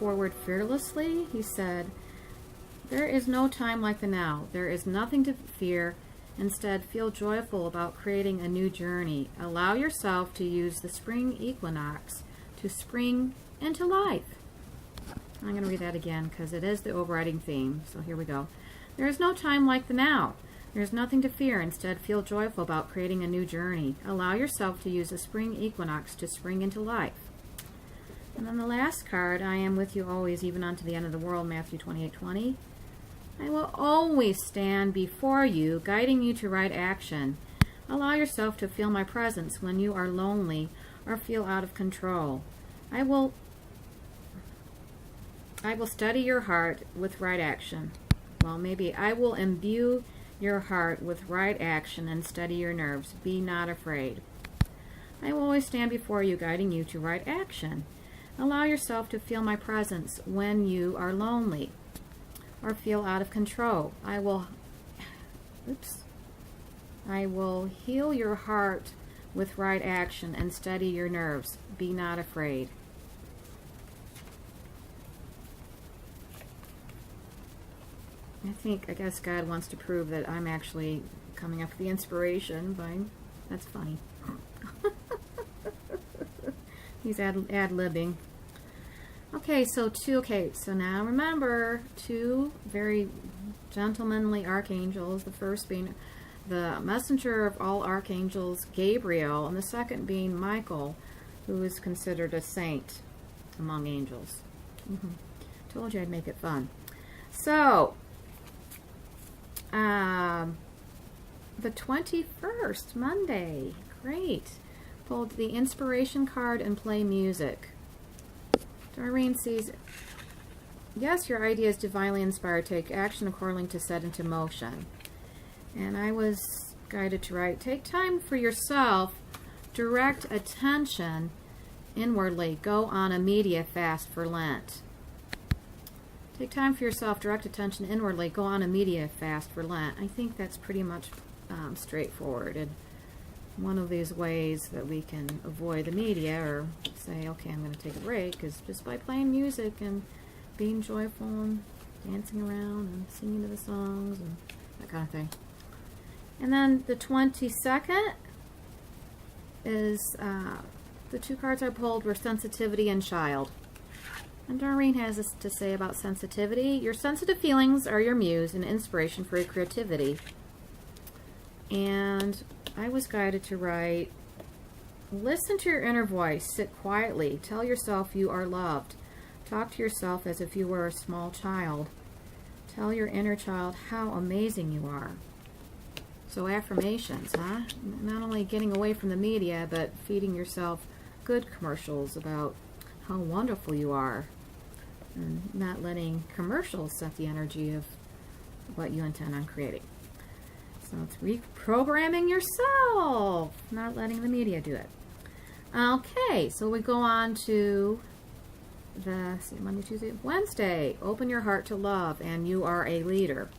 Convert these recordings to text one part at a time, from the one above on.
forward fearlessly. He said, there is no time like the now. There is nothing to fear. Instead, feel joyful about creating a new journey. Allow yourself to use the spring equinox to spring into life. I'm going to read that again because it is the overriding theme. So here we go. There is no time like the now. There is nothing to fear. Instead, feel joyful about creating a new journey. Allow yourself to use the spring equinox to spring into life. And then the last card, I am with you always, even unto the end of the world, Matthew 28:20. I will always stand before you, guiding you to right action. Allow yourself to feel my presence when you are lonely or feel out of control. I will steady your heart with right action. Well, maybe I will imbue your heart with right action and steady your nerves. Be not afraid. I will always stand before you, guiding you to right action. Allow yourself to feel my presence when you are lonely or feel out of control. I will heal your heart with right action and steady your nerves. Be not afraid. I guess God wants to prove that I'm actually coming up with the inspiration by, that's funny. He's ad-libbing. Okay, so now remember, two very gentlemanly archangels, the first being the messenger of all archangels, Gabriel, and the second being Michael, who is considered a saint among angels. Told you I'd make it fun. So, the 21st, Monday, great. Pulled the inspiration card and play music. Doreen sees, yes, your idea is divinely inspired. Take action accordingly to set into motion. And I was guided to write, take time for yourself, direct attention inwardly. Go on a media fast for Lent. Take time for yourself, direct attention inwardly. Go on a media fast for Lent. I think that's pretty much straightforward. And one of these ways that we can avoid the media or say, okay, I'm going to take a break, is just by playing music and being joyful and dancing around and singing to the songs and that kind of thing. And then the 22nd is, the two cards I pulled were sensitivity and child. And Doreen has this to say about sensitivity. Your sensitive feelings are your muse and inspiration for your creativity. And I was guided to write, listen to your inner voice, sit quietly, tell yourself you are loved. Talk to yourself as if you were a small child. Tell your inner child how amazing you are. So affirmations, huh? Not only getting away from the media, but feeding yourself good commercials about how wonderful you are. And not letting commercials set the energy of what you intend on creating. So it's reprogramming yourself, not letting the media do it. Okay, so we go on to the Monday, Tuesday, Wednesday. Open your heart to love, and you are a leader.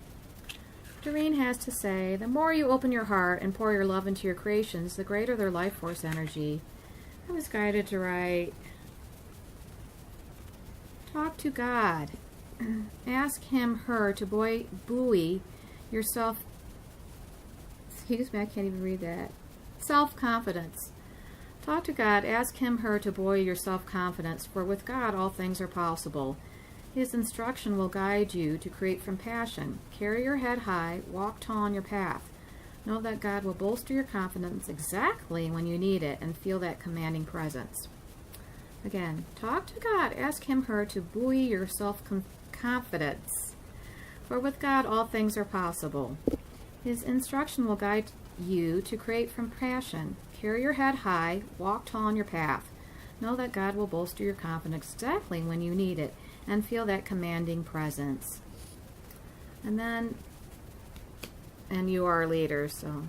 Doreen has to say, the more you open your heart and pour your love into your creations, the greater their life force energy. I was guided to write, talk to God. Ask him, her to buoy yourself. Excuse me, I can't even read that. Self-confidence. Talk to God. Ask him, her to buoy your self-confidence, for with God all things are possible. His instruction will guide you to create from passion. Carry your head high. Walk tall on your path. Know that God will bolster your confidence exactly when you need it and feel that commanding presence. Again, talk to God. Ask him, her to buoy your self-confidence, for with God all things are possible. His instruction will guide you to create from passion. Carry your head high. Walk tall on your path. Know that God will bolster your confidence exactly when you need it and feel that commanding presence. And you are a leader, so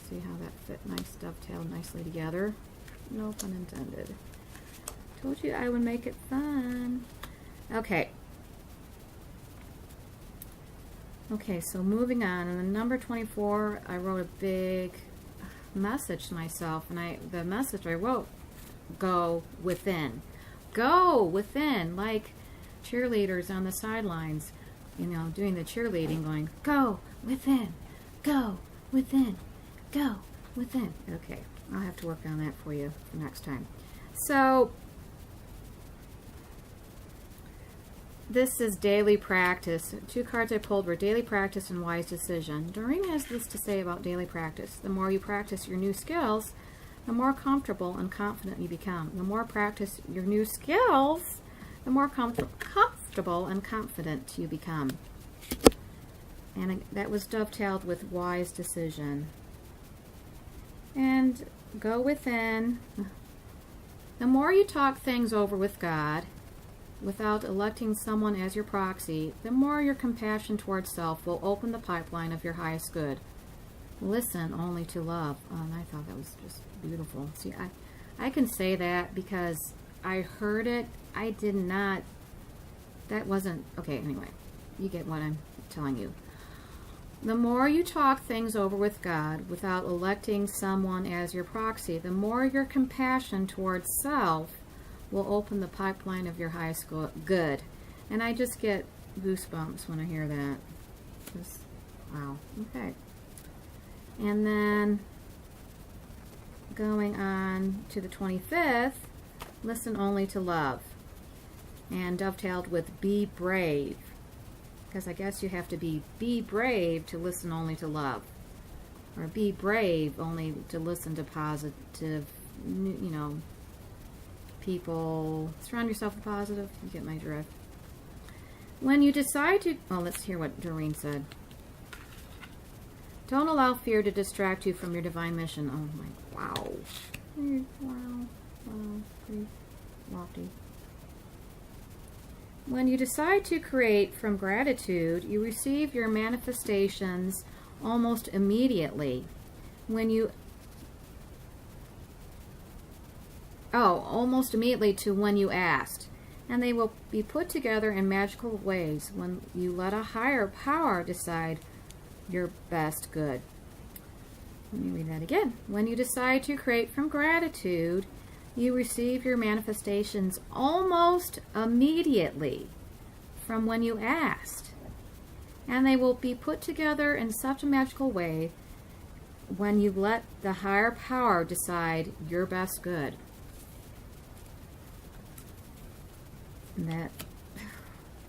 see how that fit nice, dovetailed nicely together. No pun intended. Told you I would make it fun. Okay. Okay, so moving on. And then number 24, I wrote a big message to myself, and the message I wrote, go within. Go within. Like, cheerleaders on the sidelines, doing the cheerleading, going, go within, go within, go within. Okay, I'll have to work on that for you for next time. So, this is daily practice. 2 cards I pulled were daily practice and wise decision. Doreen has this to say about daily practice. The more you practice your new skills, the more comfortable and confident you become. The more practice your new skills, the more comfortable and confident you become. And that was dovetailed with wise decision. And go within. The more you talk things over with God, without electing someone as your proxy, the more your compassion towards self will open the pipeline of your highest good. Listen only to love. Oh, and I thought that was just beautiful. See, I can say that because I heard it. I did not. That wasn't. Okay, anyway. You get what I'm telling you. The more you talk things over with God without electing someone as your proxy, the more your compassion towards self will open the pipeline of your highest good. And I just get goosebumps when I hear that. Just, wow. Okay. And then going on to the 25th, listen only to love. And dovetailed with be brave. Because I guess you have to be brave to listen only to love. Or be brave only to listen to positive, people. Surround yourself with positive. You get my drift. When you decide to... Well, let's hear what Doreen said. Don't allow fear to distract you from your divine mission. Oh my... Wow. Wow. Pretty lofty. When you decide to create from gratitude, you receive your manifestations almost immediately. Almost immediately to when you asked. And they will be put together in magical ways when you let a higher power decide your best good. Let me read that again. When you decide to create from gratitude, you receive your manifestations almost immediately from when you asked. And they will be put together in such a magical way when you let the higher power decide your best good. And that,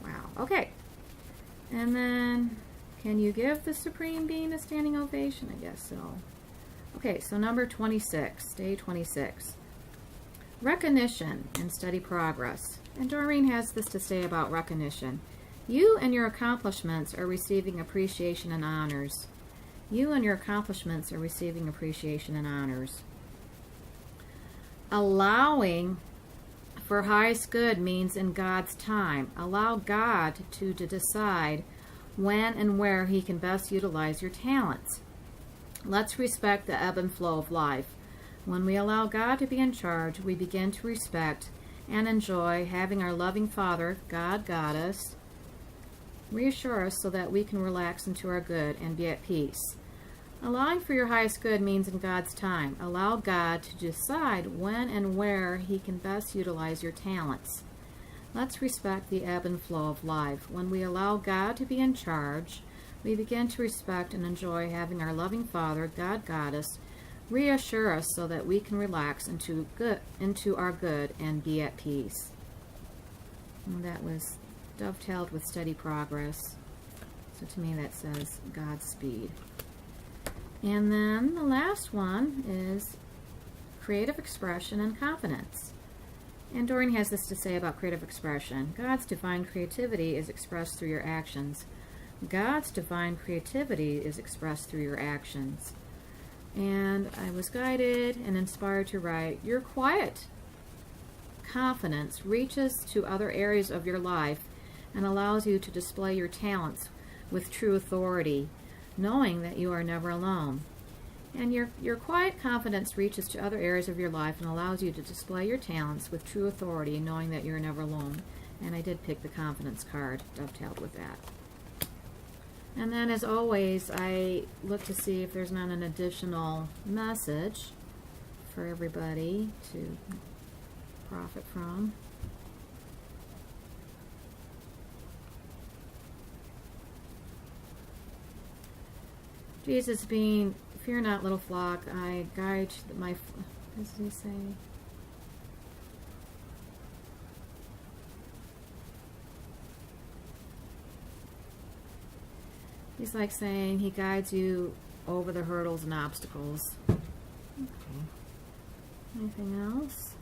wow. Okay. And then, can you give the Supreme Being a standing ovation? I guess so. Okay, so number 26, day 26. Recognition and steady progress. And Doreen has this to say about recognition. You and your accomplishments are receiving appreciation and honors. You and your accomplishments are receiving appreciation and honors. Allowing for highest good means in God's time. Allow God to decide when and where He can best utilize your talents. Let's respect the ebb and flow of life. When we allow God to be in charge, we begin to respect and enjoy having our loving Father, God Goddess, reassure us so that we can relax into our good and be at peace. Allowing for your highest good means in God's time. Allow God to decide when and where He can best utilize your talents. Let's respect the ebb and flow of life. When we allow God to be in charge, we begin to respect and enjoy having our loving Father, God Goddess, reassure us so that we can relax into our good and be at peace. And that was dovetailed with steady progress. So to me that says Godspeed. And then the last one is creative expression and confidence. And Doreen has this to say about creative expression. God's divine creativity is expressed through your actions. God's divine creativity is expressed through your actions. And I was guided and inspired to write, your quiet confidence reaches to other areas of your life and allows you to display your talents with true authority, knowing that you are never alone. And your quiet confidence reaches to other areas of your life and allows you to display your talents with true authority, knowing that you're never alone. And I did pick the confidence card, dovetailed with that. And then, as always, I look to see if there's not an additional message for everybody to profit from. Jesus being, fear not, little flock, I guide my, what does he say? He's like saying he guides you over the hurdles and obstacles. Okay. Anything else?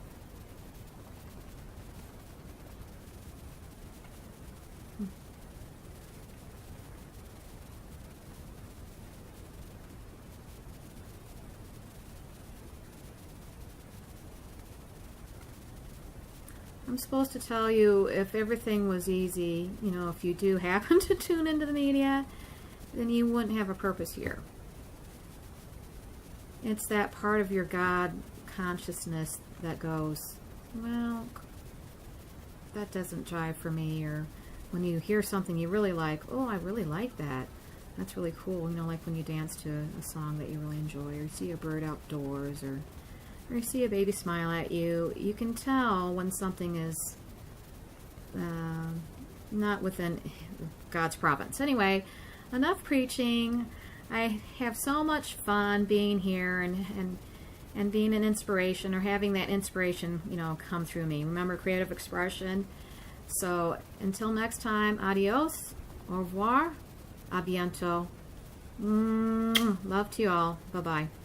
I'm supposed to tell you if everything was easy, you know, if you do happen to tune into the media, then you wouldn't have a purpose here. It's that part of your God consciousness that goes, well, that doesn't jive for me. Or when you hear something you really like, oh, I really like that. That's really cool. You know, like when you dance to a song that you really enjoy, or you see a bird outdoors, or you see a baby smile at you. You can tell when something is not within God's province. Anyway, enough preaching. I have so much fun being here and being an inspiration, or having that inspiration, you know, come through me. Remember, creative expression. So until next time, adios, au revoir, a bientôt. Love to you all. Bye-bye.